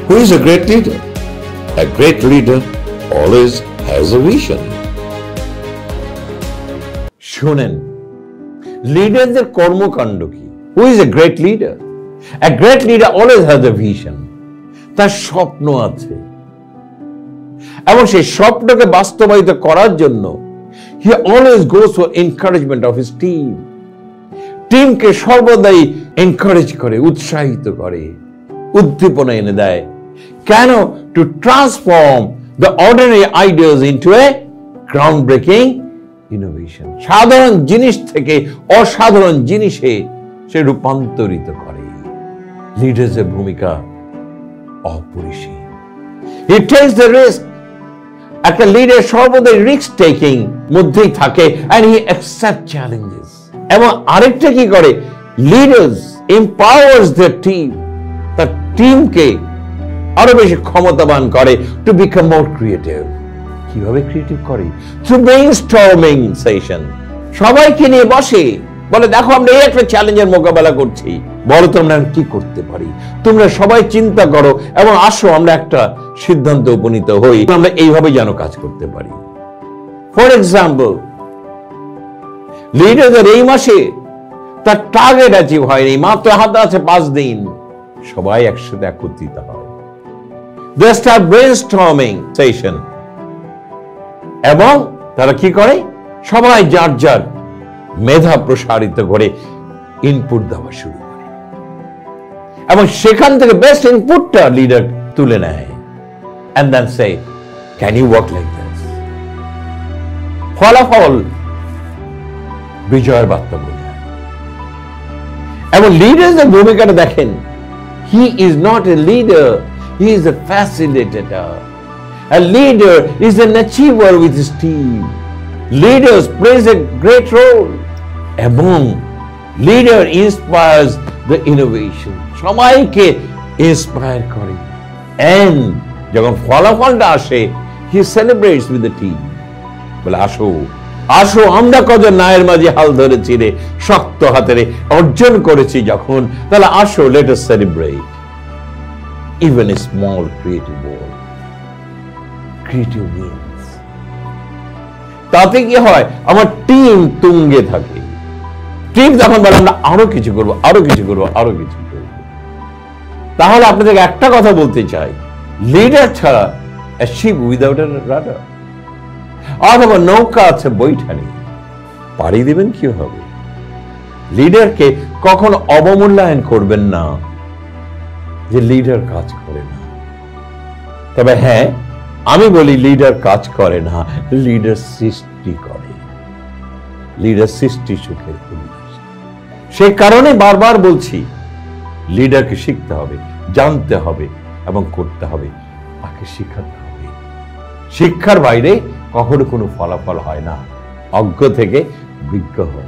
Who is a great leader? A great leader always has a vision. শোনেন, লিডারদের কর্মকাণ্ড কি? Who is a great leader? A great leader always has a vision. তার স্বপ্ন আছে এবং সেই স্বপ্নকে বাস্তবায়িত করার জন্য he always goes for encouragement of his team. টিমকে সর্বদাই এনকারেজ করে, উৎসাহিত করে, উদ্দীপনা এনে দেয়। কেন? To transform the ordinary ideas into a ground breaking innovation. সাধারণ জিনিস থেকে অসাধারণ জিনিসে সে রূপান্তরিত করে। লিডার্সের ভূমিকা অপরিসীম। হি টেকস দ্য রিস্ক। একটা লিডার সর্বদাই রিস্ক টেকিং মধ্যেই থাকে এন্ড হি অ্যাকসেপ্ট চ্যালেঞ্জেস। এবং আরেকটা কি করে? Leaders empowers the team. তার টিমকে আরো বেশি ক্ষমতাবান করে টু বিকাম মোর ক্রিয়েটিভ। কিভাবে ক্রিয়েটিভ করে? Through brainstorming session. সবাইকে নিয়ে বসে বলে, দেখো আমরা এই একটা চ্যালেঞ্জের মোকাবেলা করছি, বলো তোমরা কি করতে পারি, তোমরা সবাই চিন্তা করো এবং আসো আমরা একটা সিদ্ধান্ত উপনীত হই, আমরা এইভাবে যেন কাজ করতে পারি। ফর এক্সাম্পল, লিডারদের এই মাসে তার টার্গেট অ্যাচিভ হয়নি, মাত্র হাতে আছে 5 দিন, সবাই একসাথে একত্রিত হয়। They start brainstorming session এবং তারা কি করে? সবাই যার যার মেধা প্রসারিত করে ইনপুট দেওয়া শুরু করে এবং সেখান থেকে বেস্ট ইনপুটটা লিডার তুলে নেয় and then say, can you work like this? ফলাফল বিজয়ের বার্তা বোঝায়। এবং লিডারের ভূমিকাটা দেখেন, he is not a leader, he is a facilitator. A leader is an achiever with his team. Leaders plays a great role. এবং leader inspires the innovation. সবাইকে inspire করে and যখন ফলাফলটা আসে he celebrates with the team. বলে, আসো আসো আমরা কজন নায়ের মাঝে হাল ধরেছি রে, শক্ত হাতে অর্জন করেছি যখন, তাহলে আসো let us celebrate. Even a small creative world, creative wins. তাতে কি হয়? আমার টিম তুঙ্গে থাকে। টিম যখন বলে আমরা আরো কিছু করবো, আরো কিছু করবো, আরো কিছু করবো। তাহলে আপনাদেরকে একটা কথা বলতে চাই, লিডার ছাড়া a ship without a rudder, অথবা নৌকা আছে বৈঠা নেই, পাড়ি দেবেন কি হবে? লিডারকে কখনো অবমূল্যায়ন করবেন না যে লিডার কাজ করে না। তবে হ্যাঁ, আমি বলি লিডার কাজ করে না, লিডার সৃষ্টি করে। লিডার সৃষ্টি সুখের পরিবেশ। সে কারণে বারবার বলছি, লিডারকে শিখতে হবে, জানতে হবে এবং করতে হবে, তাকে শিখাতে হবে। শিক্ষার বাইরে কখনো কোনো ফলাফল হয় না, অজ্ঞ থেকে বিজ্ঞ হয়।